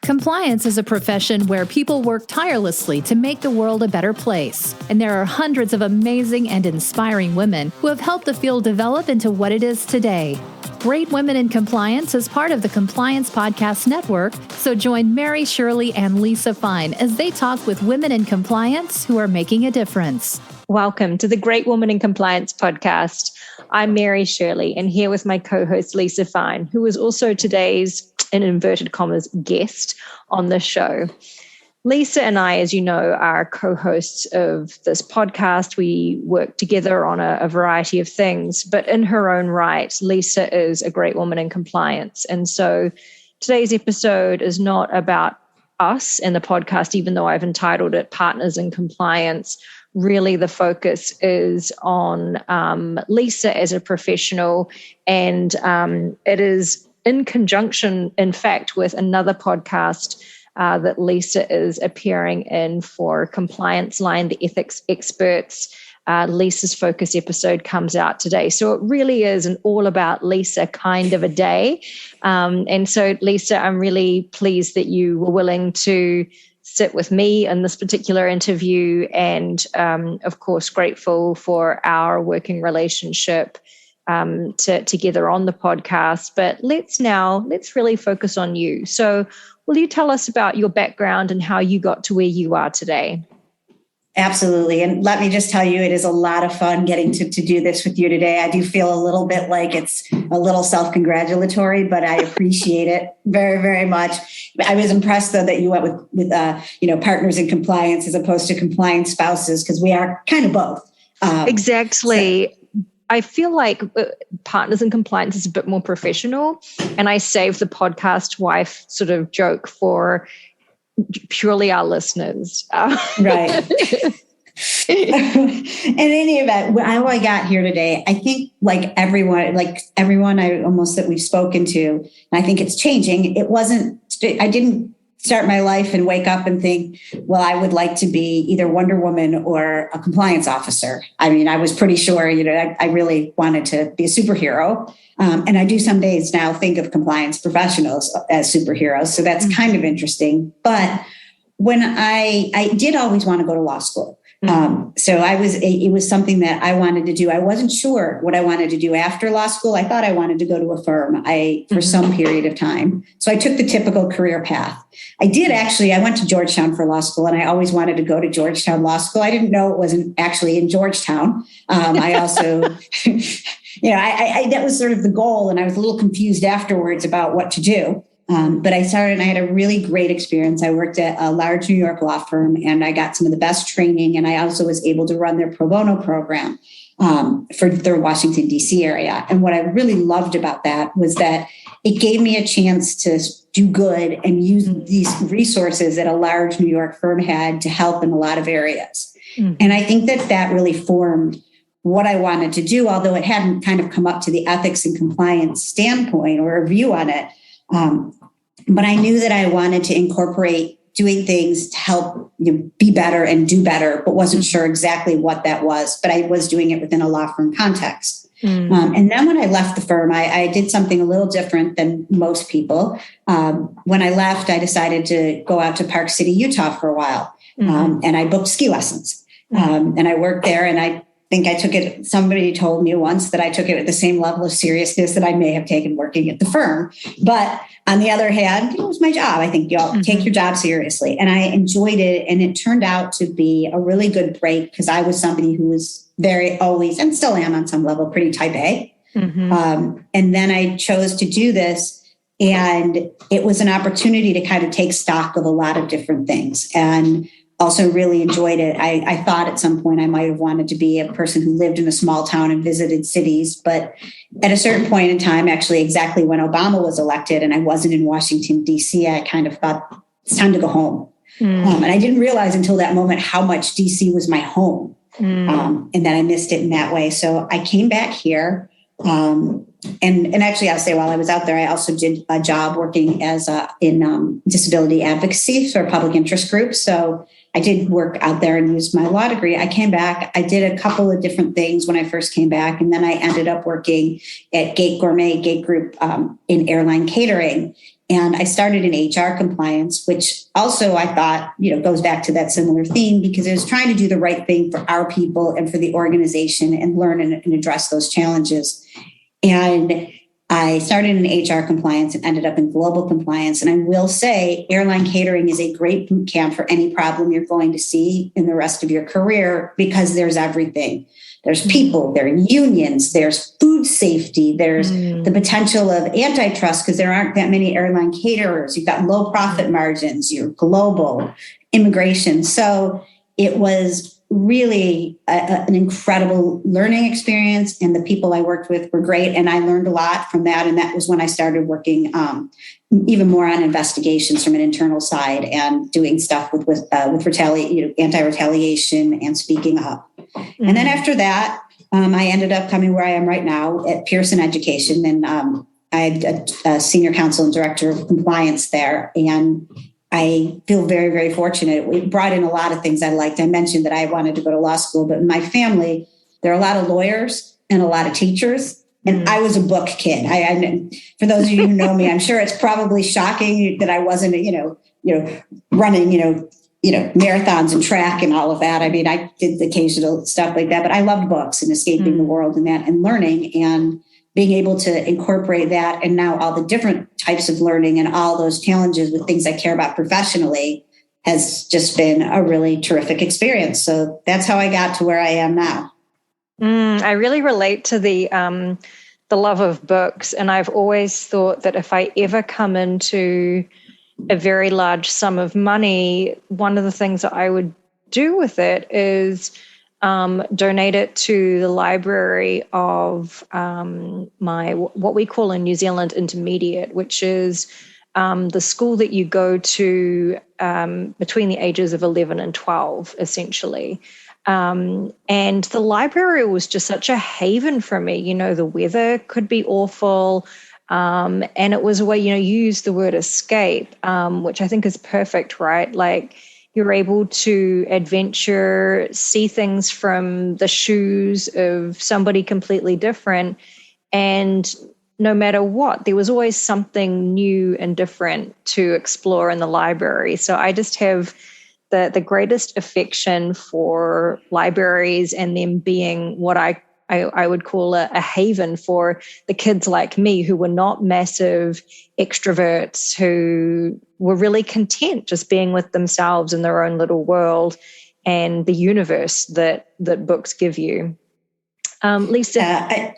Compliance is a profession where people work tirelessly to make the world a better place. And there are hundreds of amazing and inspiring women who have helped the field develop into what it is today. Great Women in Compliance is part of the Compliance Podcast Network, so join Mary, Shirley, and Lisa Fine as they talk with women in compliance who are making a difference. Welcome to the Great Woman in Compliance podcast. I'm Mary Shirley, and here with my co-host Lisa Fine, who is also today's, in inverted commas, guest on the show. Lisa and I, as you know, are co-hosts of this podcast. We work together on a variety of things, but in her own right, Lisa is a great woman in compliance. And so today's episode is not about us in the podcast, even though I've entitled it Partners in Compliance. Really, the focus is on Lisa as a professional, and it is in conjunction, in fact, with another podcast that Lisa is appearing in for Compliance Line, the ethics experts. Lisa's focus episode comes out today. So it really is an all about Lisa kind of a day. And so, Lisa, I'm really pleased that you were willing to sit with me in this particular interview, and of course, grateful for our working relationship together on the podcast. But let's really focus on you. So will you tell us about your background and how you got to where you are today? Absolutely. And let me just tell you, it is a lot of fun getting to do this with you today. I do feel a little bit like it's a little self-congratulatory, but I appreciate it very, very much. I was impressed, though, that you went with partners in compliance as opposed to compliance spouses, because we are kind of both. Exactly. So I feel like Partners in Compliance is a bit more professional, and I saved the podcast wife sort of joke for purely our listeners. Right. In any event, how I got here today, I think like everyone that we've spoken to, and I think it's changing. I didn't start my life and wake up and think, well, I would like to be either Wonder Woman or a compliance officer. I mean, I was pretty sure, I really wanted to be a superhero. And I do some days now think of compliance professionals as superheroes. So that's kind of interesting. But when I did always want to go to law school. So it was something that I wanted to do. I wasn't sure what I wanted to do after law school. I thought I wanted to go to a firm for some period of time. So I took the typical career path. I went to Georgetown for law school, and I always wanted to go to Georgetown Law School. I didn't know it wasn't actually in Georgetown. I also, that was sort of the goal. And I was a little confused afterwards about what to do. But I started and I had a really great experience. I worked at a large New York law firm, and I got some of the best training. And I also was able to run their pro bono program for the Washington, D.C. area. And what I really loved about that was that it gave me a chance to do good and use these resources that a large New York firm had to help in a lot of areas. And I think that really formed what I wanted to do, although it hadn't kind of come up to the ethics and compliance standpoint or a view on it. But I knew that I wanted to incorporate doing things to help be better and do better, but wasn't sure exactly what that was. But I was doing it within a law firm context. And then when I left the firm, I did something a little different than most people. When I left, I decided to go out to Park City, Utah for a while. And I booked ski lessons. And I worked there, and I think I took it, somebody told me once that I took it at the same level of seriousness that I may have taken working at the firm. But on the other hand, it was my job. I think y'all take your job seriously. And I enjoyed it. And it turned out to be a really good break, because I was somebody who was always, and still am on some level, pretty type A. And then I chose to do this. And it was an opportunity to kind of take stock of a lot of different things. And also really enjoyed it. I thought at some point I might have wanted to be a person who lived in a small town and visited cities. But at a certain point in time, actually exactly when Obama was elected and I wasn't in Washington, D.C., I kind of thought it's time to go home. And I didn't realize until that moment how much D.C. was my home, and that I missed it in that way. So I came back here. And actually, I'll say while I was out there, I also did a job working in disability advocacy for public interest groups. So I did work out there and used my law degree. I came back. I did a couple of different things when I first came back. And then I ended up working at Gate Gourmet, Gate Group in airline catering. And I started in HR compliance, which also I thought, goes back to that similar theme, because I was trying to do the right thing for our people and for the organization and learn and address those challenges. And I started in HR compliance and ended up in global compliance. And I will say airline catering is a great boot camp for any problem you're going to see in the rest of your career, because there's everything. There's people, there are unions, there's food safety, there's the potential of antitrust, because there aren't that many airline caterers. You've got low profit margins, you're global, immigration. So it was really an incredible learning experience, and the people I worked with were great, and I learned a lot from that. And that was when I started working even more on investigations from an internal side and doing stuff with anti-retaliation and speaking up. Mm-hmm. And then after that, I ended up coming where I am right now at Pearson Education, and I'm a senior counsel and director of compliance there. And I feel very, very fortunate. We brought in a lot of things I liked. I mentioned that I wanted to go to law school, but in my family, there are a lot of lawyers and a lot of teachers. And I was a book kid. I for those of you who know me, I'm sure it's probably shocking that I wasn't, running, marathons and track and all of that. I mean, I did the occasional stuff like that, but I loved books and escaping the world and that and learning and being able to incorporate that. And now all the different types of learning and all those challenges with things I care about professionally has just been a really terrific experience. So that's how I got to where I am now. I really relate to the love of books. And I've always thought that if I ever come into a very large sum of money, one of the things that I would do with it is donate it to the library of what we call in New Zealand intermediate, which is the school that you go to between the ages of 11 and 12, essentially. And the library was just such a haven for me. The weather could be awful. And it was a way, you use the word escape, which I think is perfect, right? Like, you're able to adventure, see things from the shoes of somebody completely different. And no matter what, there was always something new and different to explore in the library. So I just have the greatest affection for libraries and them being what I would call a haven for the kids like me who were not massive extroverts, who were really content just being with themselves in their own little world and the universe that books give you. Lisa.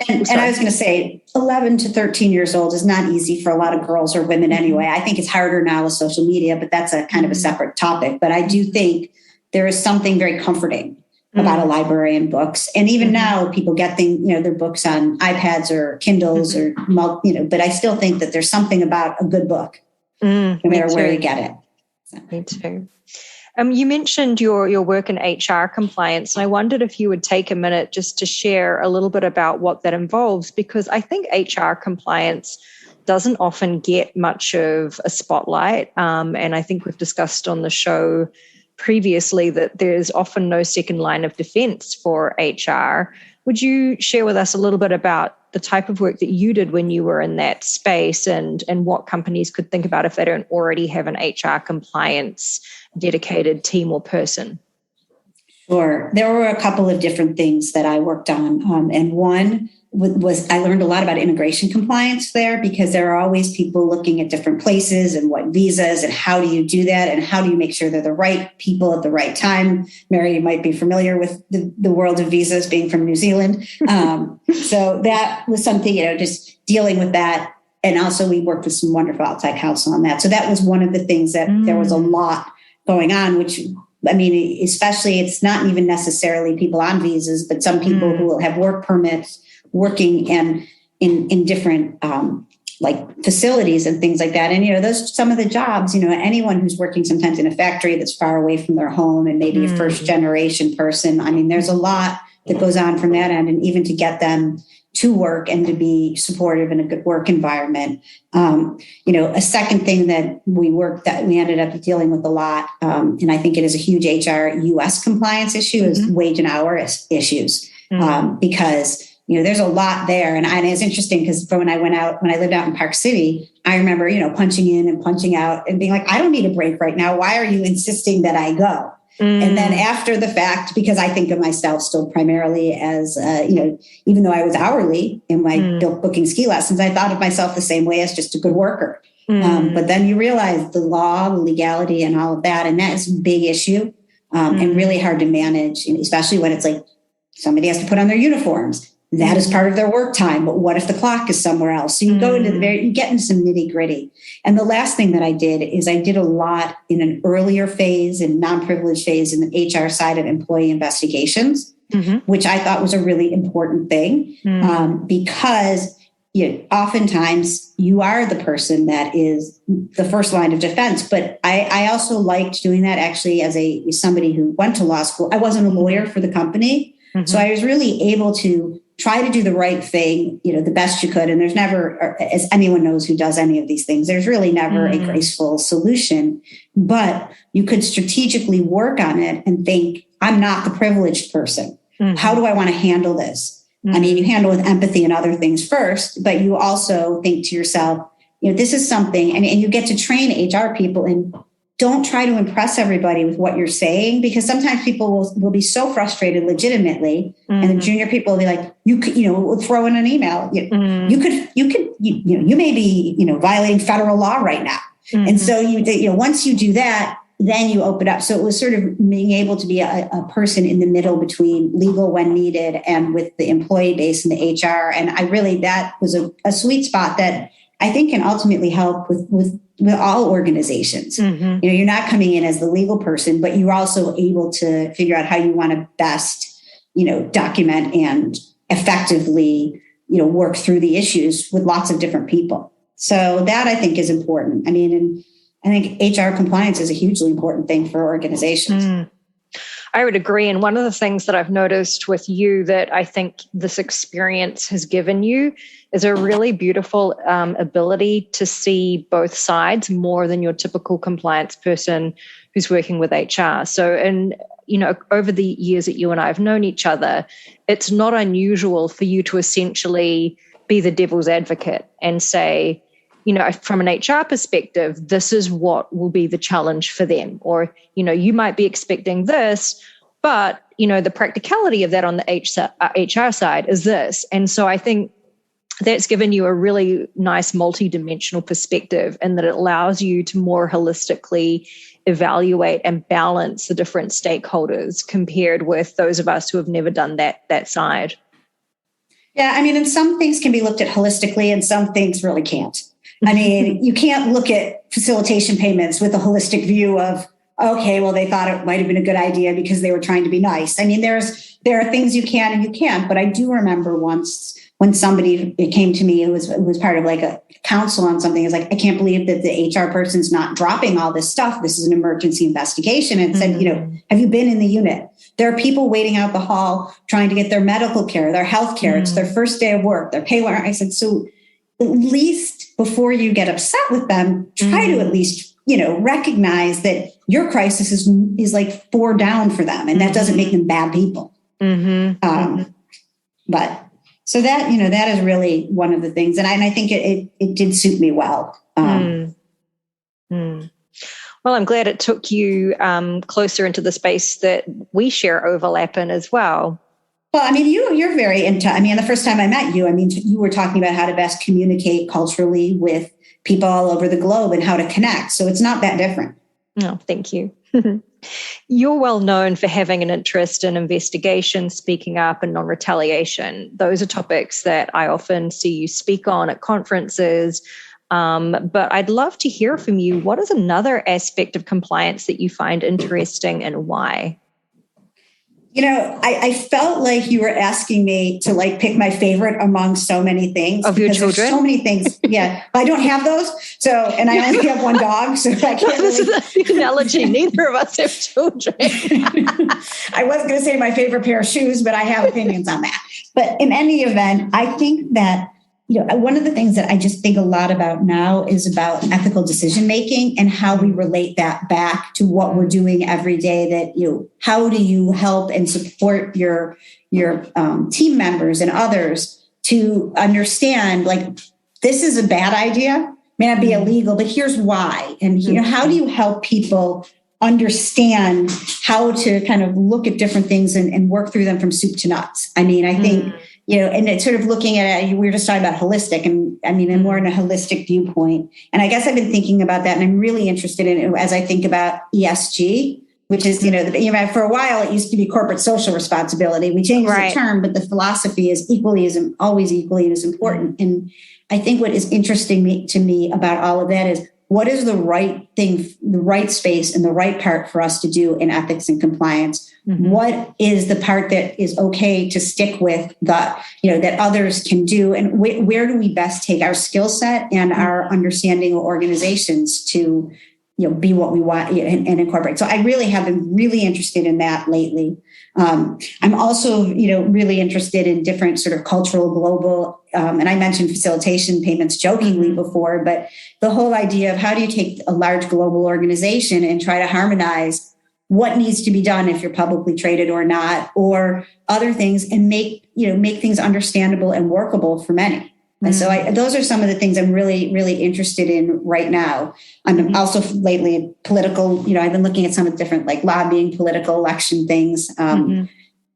And I was going to say 11 to 13 years old is not easy for a lot of girls or women anyway. I think it's harder now with social media, but that's a kind of a separate topic. But I do think there is something very comforting about a library and books. And even now people get their books on iPads or Kindles or, but I still think that there's something about a good book, no matter where you get it. So. Me too. You mentioned your work in HR compliance, and I wondered if you would take a minute just to share a little bit about what that involves, because I think HR compliance doesn't often get much of a spotlight. And I think we've discussed on the show previously that there's often no second line of defense for HR. Would you share with us a little bit about the type of work that you did when you were in that space and what companies could think about if they don't already have an HR compliance dedicated team or person? Sure. There were a couple of different things that I worked on. And one was I learned a lot about immigration compliance there, because there are always people looking at different places and what visas and how do you do that and how do you make sure they're the right people at the right time. Mary, you might be familiar with the world of visas, being from New Zealand. So that was something, just dealing with that. And also we worked with some wonderful outside counsel on that. So that was one of the things that there was a lot going on, which, I mean, especially it's not even necessarily people on visas, but some people who will have work permits working and in different like facilities and things like that. And, those some of the jobs, anyone who's working sometimes in a factory that's far away from their home and maybe a first generation person. I mean, there's a lot that goes on from that end, and even to get them to work and to be supportive in a good work environment. A second thing that we ended up dealing with a lot, and I think it is a huge HR US compliance issue, is wage and hour issues. Because there's a lot there. And it's interesting because when I lived out in Park City, I remember, punching in and punching out and being like, I don't need a break right now. Why are you insisting that I go? And then after the fact, because I think of myself still primarily as, even though I was hourly in my booking ski lessons, I thought of myself the same way as just a good worker. But then you realize the law, the legality and all of that. And that is a big issue and really hard to manage, especially when it's like somebody has to put on their uniforms. That is part of their work time. But what if the clock is somewhere else? So you go into you get into some nitty gritty. And the last thing that I did is I did a lot in an earlier phase and non-privileged phase in the HR side of employee investigations, which I thought was a really important thing because oftentimes you are the person that is the first line of defense. But I also liked doing that actually as somebody who went to law school. I wasn't a lawyer for the company. So I was really able to try to do the right thing, the best you could. And there's never, as anyone knows who does any of these things, there's really never a graceful solution, but you could strategically work on it and think, I'm not the privileged person. How do I want to handle this? I mean, you handle with empathy and other things first, but you also think to yourself, this is something, and you get to train HR people in don't try to impress everybody with what you're saying, because sometimes people will be so frustrated legitimately. And the junior people will be like, we'll throw in an email. You may be, violating federal law right now. And so once you do that, then you open up. So it was sort of being able to be a person in the middle between legal when needed and with the employee base and the HR. And that was a sweet spot that I think can ultimately help with all organizations. You're not coming in as the legal person, but you're also able to figure out how you want to best, document and effectively, work through the issues with lots of different people. So that I think is important. I mean, and I think HR compliance is a hugely important thing for organizations. I would agree. And one of the things that I've noticed with you that I think this experience has given you is a really beautiful ability to see both sides more than your typical compliance person who's working with HR. So, over the years that you and I have known each other, it's not unusual for you to essentially be the devil's advocate and say, from an HR perspective, this is what will be the challenge for them. Or, you might be expecting this, but, the practicality of that on the HR side is this. And so I think that's given you a really nice multi-dimensional perspective, and that it allows you to more holistically evaluate and balance the different stakeholders compared with those of us who have never done that side. Yeah, I mean, and some things can be looked at holistically and some things really can't. I mean, you can't look at facilitation payments with a holistic view of, okay, well, they thought it might have been a good idea because they were trying to be nice. I mean, there are things you can and you can't. But I do remember once when somebody came to me who was part of like a council on something, it's like, I can't believe that the HR person's not dropping all this stuff. This is an emergency investigation. And said, have you been in the unit? There are people waiting out the hall trying to get their medical care, their health care. It's their first day of work, their pay. I said, so at least before you get upset with them, try to at least, recognize that your crisis is like 4 down for them. And that doesn't make them bad people. But so that, that is really one of the things. And I think it did suit me well. Well, I'm glad it took you closer into the space that we share overlap in as well. Well, I mean, you're very into, the first time I met you, you were talking about how to best communicate culturally with people all over the globe and how to connect. So it's not that different. Oh, thank you. You're well known for having an interest in investigation, speaking up, and non-retaliation. Those are topics that I often see you speak on at conferences. But I'd love to hear from you. What is another aspect of compliance that you find interesting and why? I felt like you were asking me to pick my favorite among so many things. Of your children? So many things. Yeah. I don't have those. So, and I only have one dog. So I can't This is the analogy. Neither of us have children. I was going to say my favorite pair of shoes, but I have opinions on that. But in any event, I think that one of the things that I just think a lot about now is about ethical decision making and how we relate that back to what we're doing every day. That how do you help and support your team members and others to understand, like, this is a bad idea, may not be illegal, but here's why. And how do you help people understand how to kind of look at different things and work through them from soup to nuts? I mean, I think. And it's sort of looking at it, we were just talking about holistic, and I mean, I'm more in a holistic viewpoint. And I guess I've been thinking about that, and I'm really interested in it as I think about ESG, which is, for a while it used to be corporate social responsibility. We changed the term, but the philosophy is always equally as important. And I think what is interesting to me about all of that is, what is the right thing, the right space, and the right part for us to do in ethics and compliance? What is the part that is okay to stick with, that others can do? And where do we best take our skill set and our understanding of organizations to, be what we want and incorporate? So I really have been really interested in that lately. I'm also, really interested in different sort of cultural, global, and I mentioned facilitation payments jokingly before, but the whole idea of how do you take a large global organization and try to harmonize what needs to be done if you're publicly traded or not, or other things, and make things understandable and workable for many. And so those are some of the things I'm really, really interested in right now. I'm also lately political, I've been looking at some of the different, like, lobbying, political election things.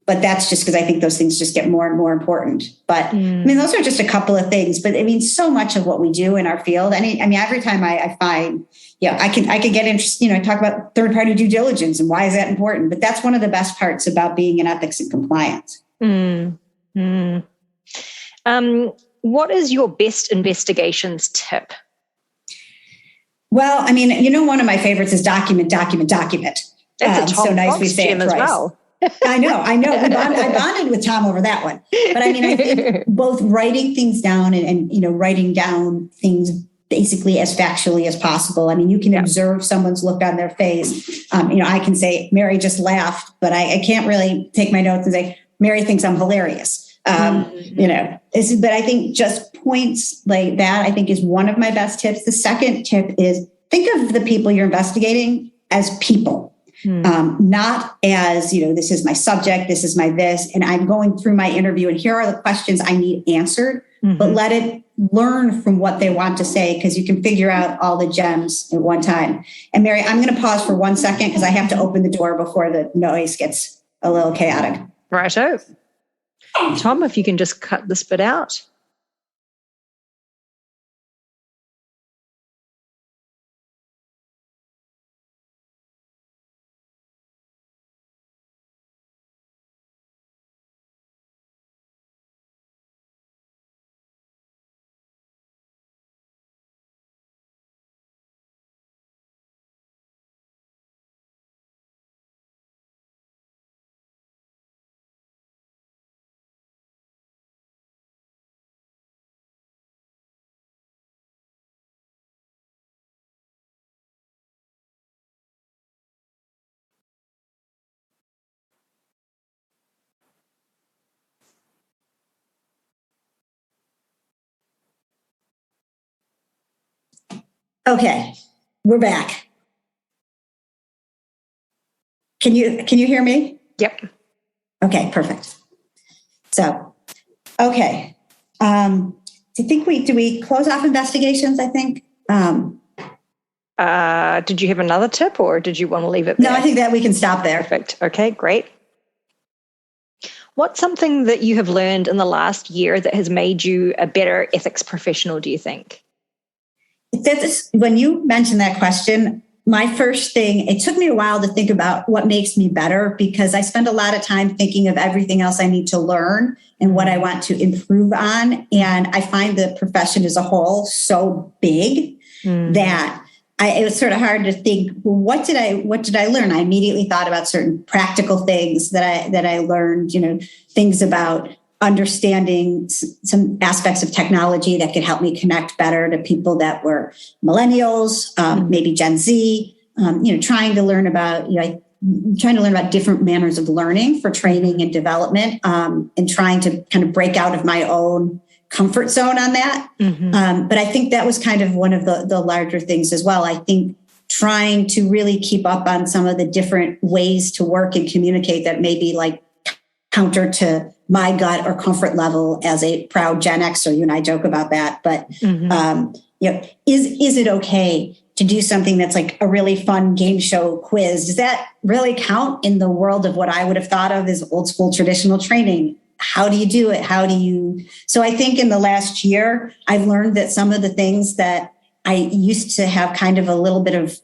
But that's just because I think those things just get more and more important. But I mean, those are just a couple of things. But I mean, so much of what we do in our field. I mean, every time I find, I can get interested. I talk about third-party due diligence and why is that important. But that's one of the best parts about being in ethics and compliance. What is your best investigations tip? Well, I mean, one of my favorites is document. That's a Tom so nice Fox we say gem it as twice. well. I know. I bonded with Tom over that one. But I mean, I think both writing things down and writing down things basically as factually as possible. I mean, you can observe someone's look on their face. I can say, Mary just laughed, but I can't really take my notes and say, Mary thinks I'm hilarious. But I think just points like that, I think, is one of my best tips. The second tip is, think of the people you're investigating as people. Not as, this is my subject, this is my this, and I'm going through my interview and here are the questions I need answered, but let it learn from what they want to say, because you can figure out all the gems at one time. And Mary, I'm going to pause for 1 second because I have to open the door before the noise gets a little chaotic. Righto. Tom, if you can just cut this bit out. Okay, we're back. Can you hear me? Yep. Okay, perfect. So, okay. Do we close off investigations, I think? Did you have another tip, or did you want to leave it there? No, I think that we can stop there. Perfect. Okay, great. What's something that you have learned in the last year that has made you a better ethics professional, do you think? When you mentioned that question, my first thing, it took me a while to think about what makes me better, because I spend a lot of time thinking of everything else I need to learn and what I want to improve on. And I find the profession as a whole so big that it was sort of hard to think, well, what did I learn? I immediately thought about certain practical things that I learned, things about understanding some aspects of technology that could help me connect better to people that were millennials, maybe Gen Z, trying to learn about different manners of learning for training and development, and trying to kind of break out of my own comfort zone on that. But I think that was kind of one of the larger things as well. I think trying to really keep up on some of the different ways to work and communicate that may be like counter to my gut or comfort level as a proud Gen Xer. You and I joke about that, but is it okay to do something that's like a really fun game show quiz? Does that really count in the world of what I would have thought of as old school traditional training? How do you do it? So I think in the last year, I've learned that some of the things that I used to have kind of a little bit of,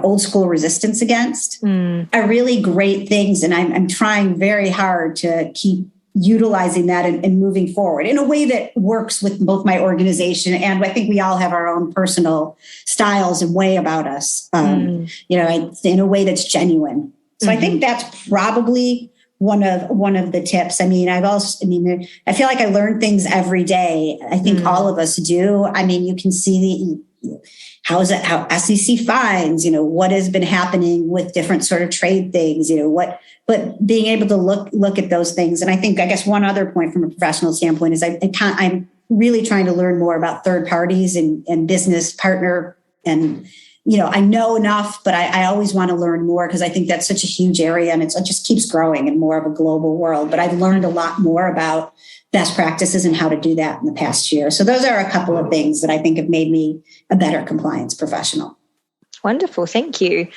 old school resistance against are really great things. And I'm trying very hard to keep utilizing that and moving forward in a way that works with both my organization and I think we all have our own personal styles and way about us, in a way that's genuine. So I think that's probably one of the tips. I feel like I learn things every day. I think all of us do. I mean, you can see how SEC fines, what has been happening with different sort of trade things, but being able to look at those things. And I guess one other point from a professional standpoint is I'm really trying to learn more about third parties and business partner. And, I know enough, but I always want to learn more because I think that's such a huge area and it just keeps growing in more of a global world. But I've learned a lot more about best practices and how to do that in the past year. So those are a couple of things that I think have made me a better compliance professional. Wonderful. Thank you.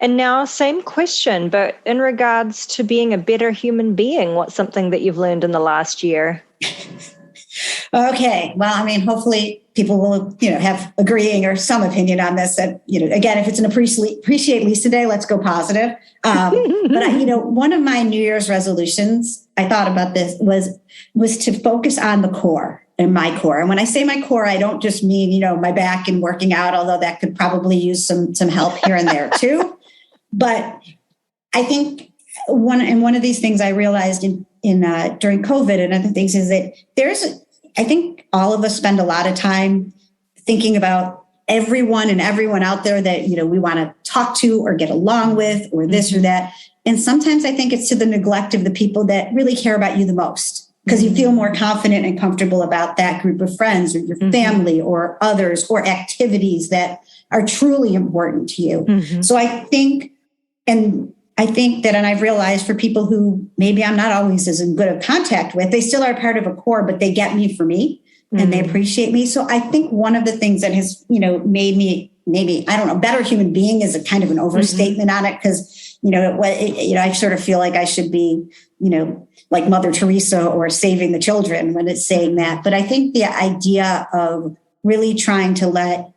And now same question, but in regards to being a better human being, what's something that you've learned in the last year? Okay. Well, hopefully people will, have agreeing or some opinion on this. That, again, if it's an appreciate Lisa Day, let's go positive. But one of my New Year's resolutions, I thought about this was to focus on the core and my core. And when I say my core, I don't just mean, my back and working out, although that could probably use some help here and there too. But I think one of these things I realized in during COVID and other things is that I think all of us spend a lot of time thinking about everyone out there that, we want to talk to or get along with or this or that. And sometimes I think it's to the neglect of the people that really care about you the most because you feel more confident and comfortable about that group of friends or your family or others or activities that are truly important to you. So I think that, and I've realized for people who maybe I'm not always as in good of contact with, they still are part of a core, but they get me for me and they appreciate me. So I think one of the things that has, made me maybe, better human being is a kind of an overstatement on it. Cause I sort of feel like I should be, like Mother Teresa or saving the children when it's saying that. But I think the idea of really trying to let,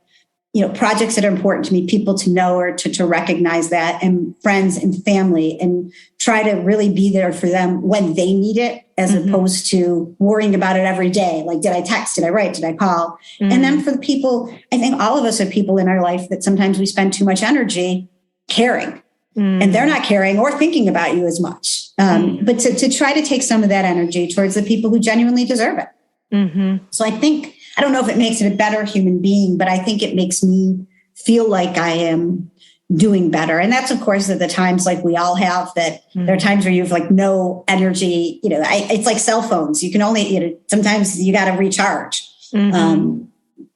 projects that are important to me, people to know or to recognize that, and friends and family, and try to really be there for them when they need it, as opposed to worrying about it every day. Like, did I text? Did I write? Did I call? And then for the people, I think all of us have people in our life that sometimes we spend too much energy caring, and they're not caring or thinking about you as much. But to try to take some of that energy towards the people who genuinely deserve it. So I think, I don't know if it makes it a better human being, but I think it makes me feel like I am doing better. And that's, of course, at the times like we all have that there are times where you have like no energy, it's like cell phones. You can only, sometimes you got to recharge. And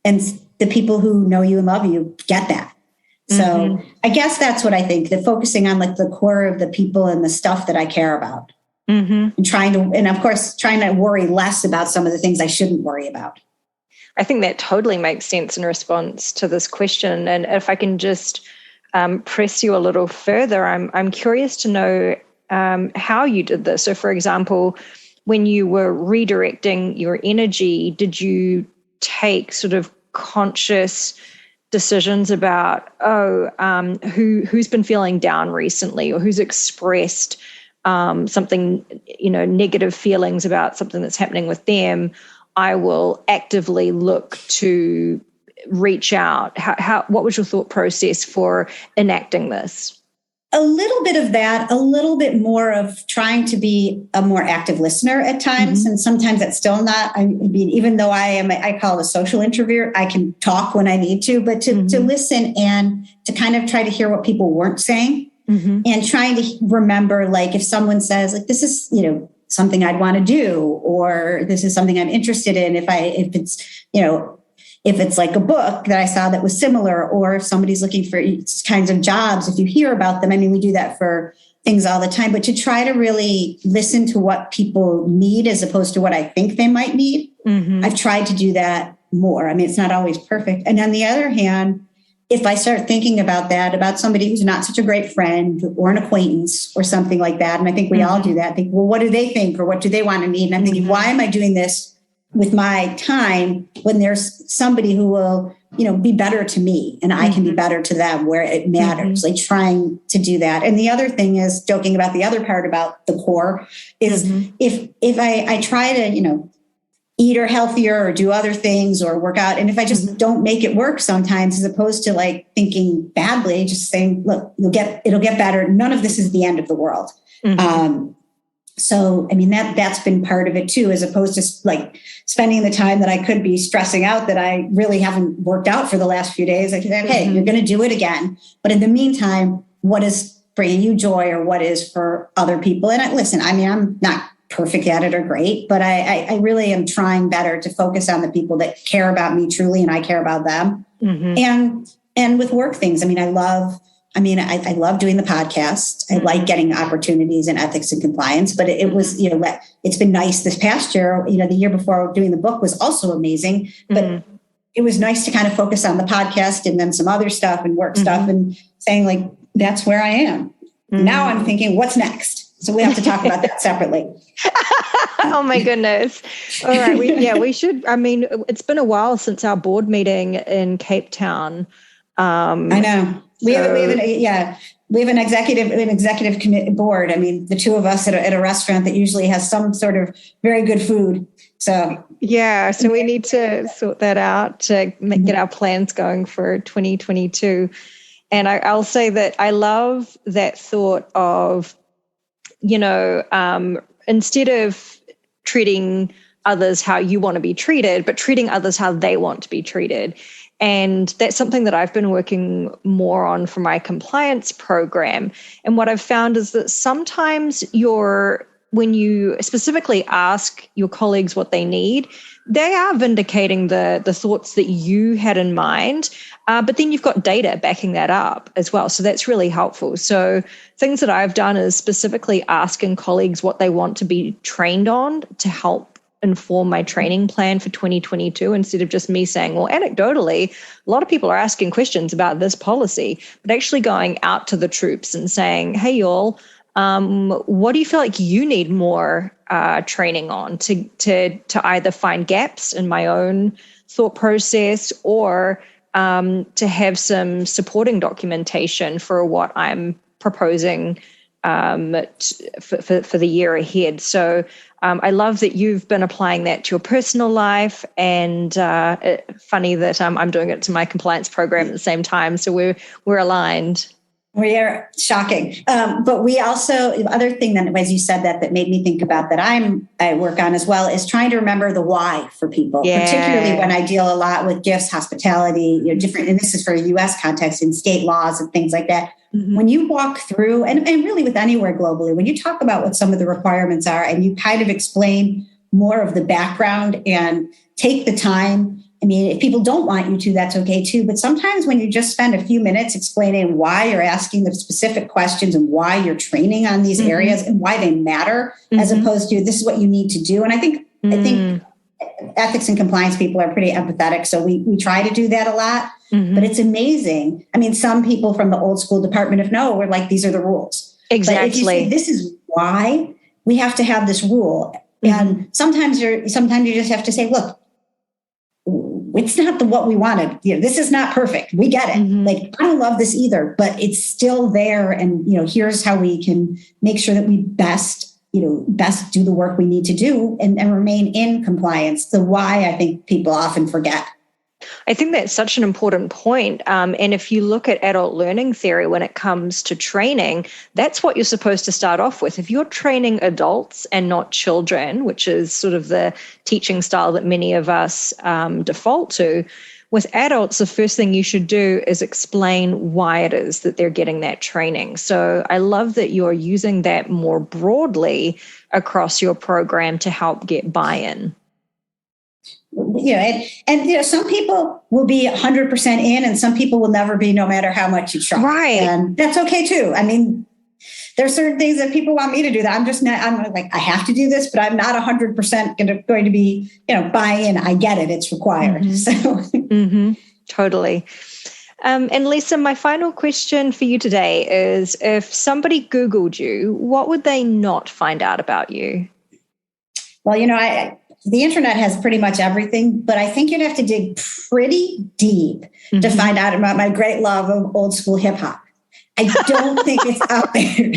the people who know you and love you get that. So I guess that's what I think, that focusing on like the core of the people and the stuff that I care about and trying to worry less about some of the things I shouldn't worry about. I think that totally makes sense in response to this question. And if I can just press you a little further, I'm curious to know how you did this. So, for example, when you were redirecting your energy, did you take sort of conscious decisions about, who's been feeling down recently, or who's expressed something, negative feelings about something that's happening with them? I will actively look to reach out. What was your thought process for enacting this? A little bit of that, a little bit more of trying to be a more active listener at times. And sometimes that's still not, even though I call it a social introvert, I can talk when I need to, but to listen and to kind of try to hear what people weren't saying and trying to remember, like if someone says like, this is, something I'd want to do, or this is something I'm interested in. If it's like a book that I saw that was similar, or if somebody's looking for kinds of jobs, if you hear about them, I mean, we do that for things all the time, but to try to really listen to what people need as opposed to what I think they might need. I've tried to do that more. I mean, it's not always perfect. And on the other hand, if I start thinking about that, about somebody who's not such a great friend or an acquaintance or something like that, and I think we all do that, think, well, what do they think, or what do they want to need? And I'm thinking, why am I doing this with my time when there's somebody who will, be better to me and I can be better to them where it matters, like trying to do that. And the other thing is, joking about the other part about the core is if I try to, eat or healthier or do other things or work out, and if I just don't make it work sometimes, as opposed to like thinking badly, just saying, look, it'll get better. None of this is the end of the world. So, I mean, that's been part of it too, as opposed to like spending the time that I could be stressing out that I really haven't worked out for the last few days. I can say, hey, you're going to do it again. But in the meantime, what is bringing you joy, or what is for other people? And I'm not perfect at it or great, but I really am trying better to focus on the people that care about me truly, and I care about them. And with work things, I love doing the podcast. I like getting opportunities in ethics and compliance, but it was, it's been nice this past year. The year before doing the book was also amazing, but it was nice to kind of focus on the podcast and then some other stuff and work stuff, and saying like, that's where I am. Now I'm thinking, what's next? So we have to talk about that separately. Oh my goodness. All right. We should, it's been a while since our board meeting in Cape Town. I know. We have an executive committee board. I mean, the two of us at a restaurant that usually has some sort of very good food. So so we need to sort that out to get our plans going for 2022. And I'll say that I love that thought of, instead of treating others how you want to be treated, but treating others how they want to be treated. And that's something that I've been working more on for my compliance program. And what I've found is that sometimes when you specifically ask your colleagues what they need, they are vindicating the thoughts that you had in mind, but then you've got data backing that up as well. So that's really helpful. So things that I've done is specifically asking colleagues what they want to be trained on to help inform my training plan for 2022, instead of just me saying, well, anecdotally, a lot of people are asking questions about this policy, but actually going out to the troops and saying, hey, y'all, what do you feel like you need more training on to either find gaps in my own thought process, or to have some supporting documentation for what I'm proposing for the year ahead. So I love that you've been applying that to your personal life, and funny that I'm doing it to my compliance program at the same time. So we're aligned. We are shocking. But we also, the other thing that, as you said, that made me think about that I work on as well, is trying to remember the why for people, particularly when I deal a lot with gifts, hospitality, different, and this is for a US context, in state laws and things like that. When you walk through, and really with anywhere globally, when you talk about what some of the requirements are and you kind of explain more of the background and take the time. I mean, if people don't want you to, that's okay too. But sometimes when you just spend a few minutes explaining why you're asking the specific questions and why you're training on these areas and why they matter, as opposed to this is what you need to do. And I think ethics and compliance people are pretty empathetic. So we try to do that a lot, but it's amazing. I mean, some people from the old school Department of No were like, these are the rules. Exactly. But if you say, this is why we have to have this rule. And sometimes you just have to say, look, it's not what we wanted. This is not perfect. We get it. Like, I don't love this either, but it's still there. And, here's how we can make sure that we best do the work we need to do and remain in compliance. The why, I think people often forget. I think that's such an important point. And if you look at adult learning theory, when it comes to training, that's what you're supposed to start off with. If you're training adults and not children, which is sort of the teaching style that many of us default to, with adults, the first thing you should do is explain why it is that they're getting that training. So I love that you're using that more broadly across your program to help get buy-in. Some people will be 100% in, and some people will never be, no matter how much you try. Right. And that's okay too. I mean, there's certain things that people want me to do that I'm just not, I'm like, I have to do this, but I'm not 100% going to be, buy in. I get it. It's required. Mm-hmm. So Totally. And Lisa, my final question for you today is, if somebody Googled you, what would they not find out about you? Well, the internet has pretty much everything, but I think you'd have to dig pretty deep to find out about my great love of old school hip hop. I don't think it's out there.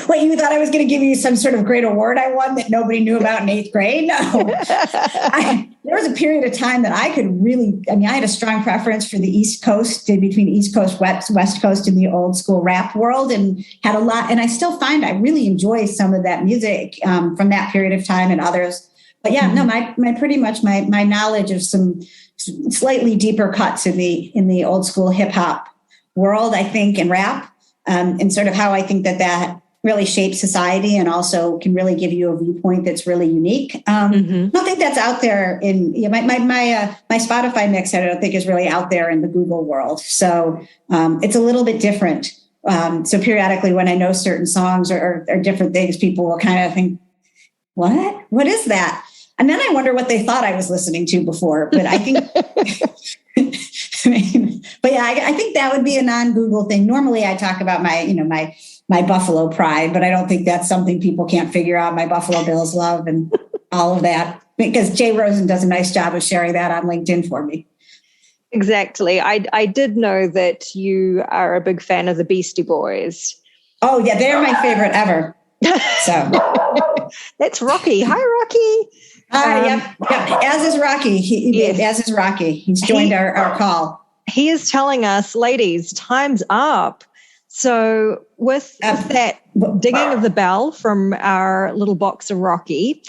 What, you thought I was going to give you some sort of great award I won that nobody knew about in 8th grade? No. There was a period of time that I could really, I had a strong preference for the East Coast, between East Coast, West Coast, and the old school rap world, and had a lot. And I still find I really enjoy some of that music from that period of time and others. But yeah, no, my pretty much my knowledge of some slightly deeper cuts in the old school hip hop world, I think, and rap, and sort of how I think that really shapes society and also can really give you a viewpoint that's really unique. I don't think that's out there in my Spotify mix. I don't think is really out there in the Google world. So it's a little bit different. So periodically, when I know certain songs or different things, people will kind of think, what is that? And then I wonder what they thought I was listening to before. But I think, I think that would be a non-Google thing. Normally I talk about my Buffalo pride, but I don't think that's something people can't figure out. My Buffalo Bills love and all of that, because Jay Rosen does a nice job of sharing that on LinkedIn for me. Exactly. I did know that you are a big fan of the Beastie Boys. Oh yeah, they're my favorite ever. So that's Rocky. Hi, Rocky. Yep. As is Rocky. As is Rocky. He's joined our call. He is telling us, ladies, time's up. So with that dinging of the bell from our little box of Rocky,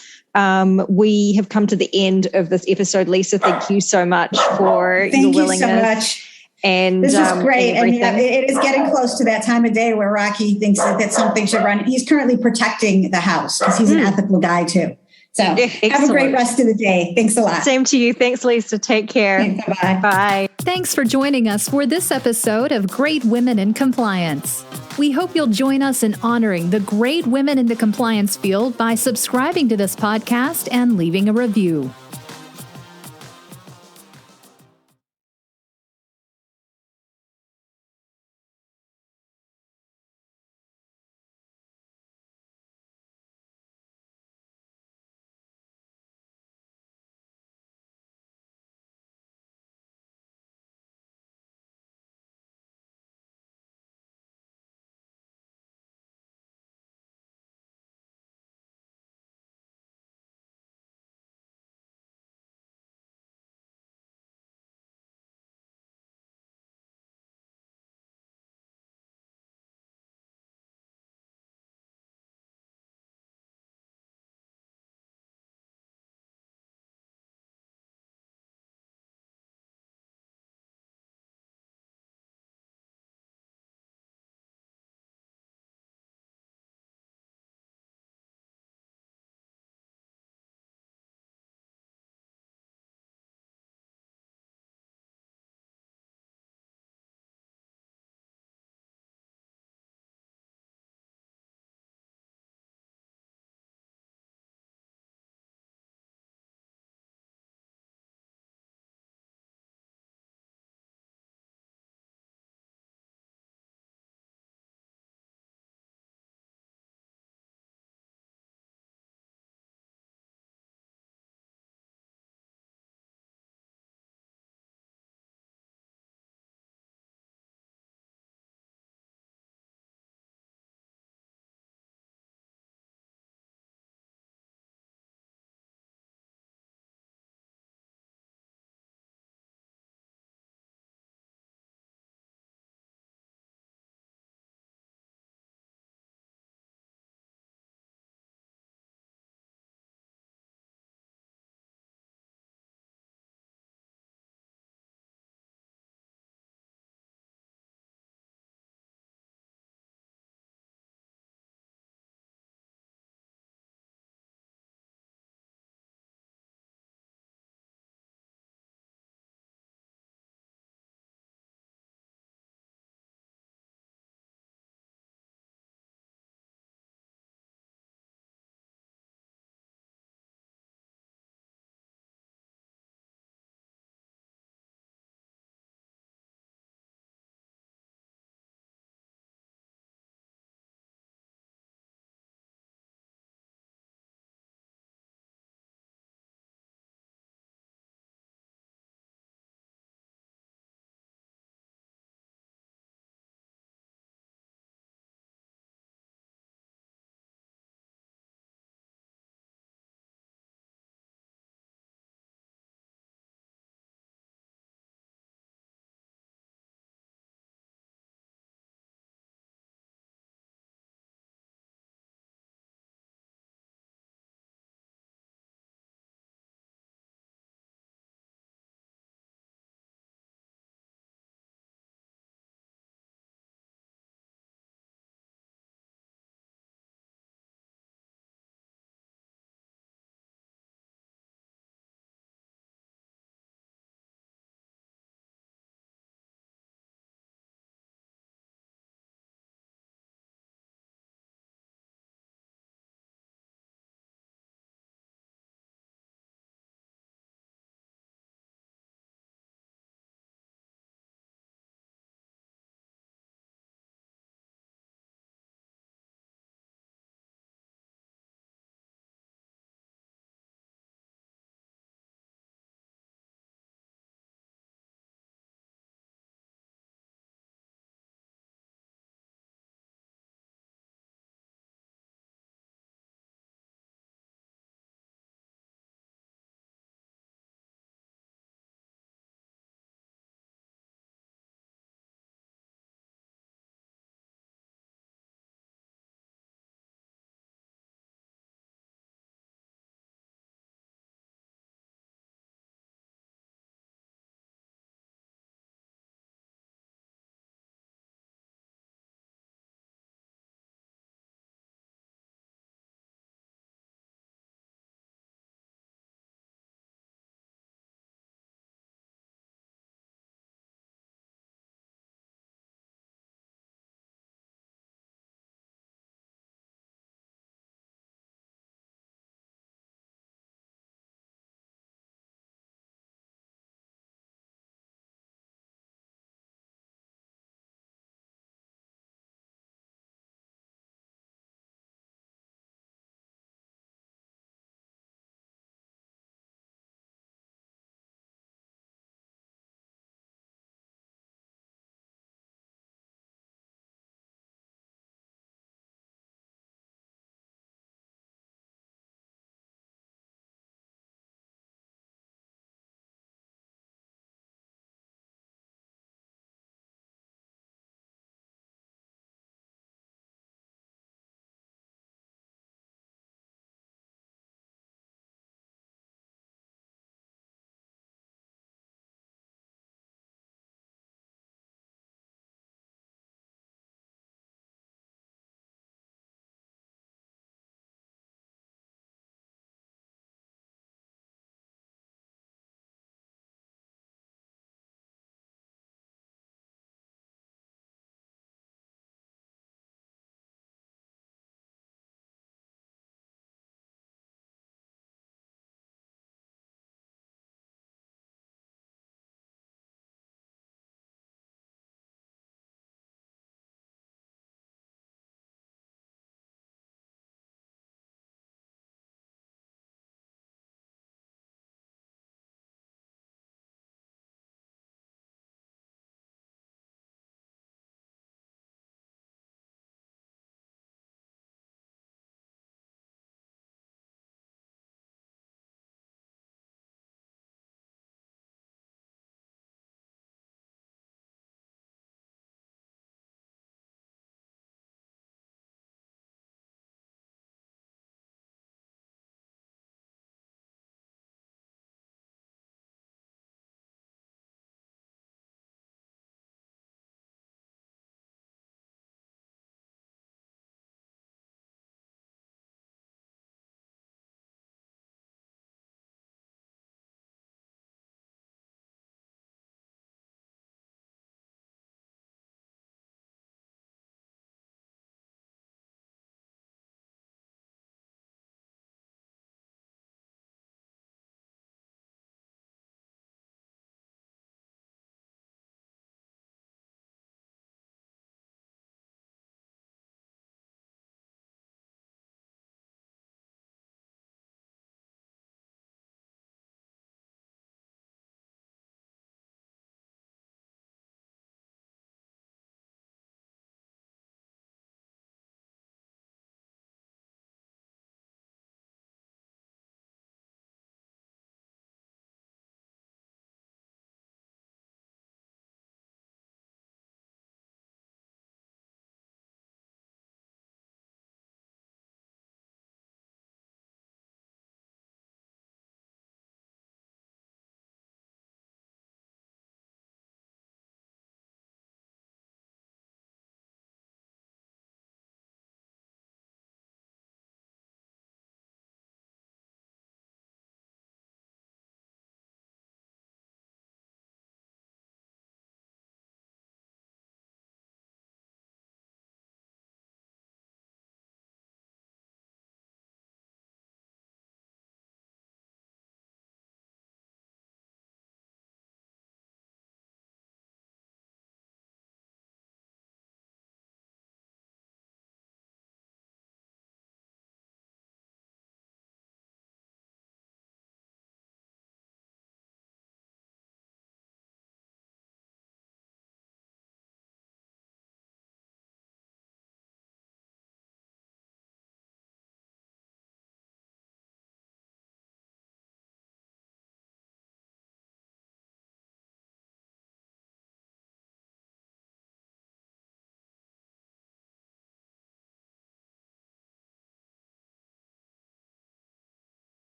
we have come to the end of this episode. Lisa, thank you so much for your willingness. Thank you so much. And this is great. And it is getting close to that time of day where Rocky thinks that something should run. He's currently protecting the house because he's an ethical guy too. So have a great rest of the day. Thanks a lot. Same to you. Thanks, Lisa. Take care. Bye. Bye. Thanks for joining us for this episode of Great Women in Compliance. We hope you'll join us in honoring the great women in the compliance field by subscribing to this podcast and leaving a review.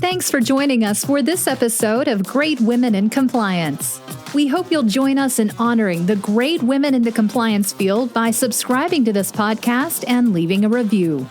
Thanks for joining us for this episode of Great Women in Compliance. We hope you'll join us in honoring the great women in the compliance field by subscribing to this podcast and leaving a review.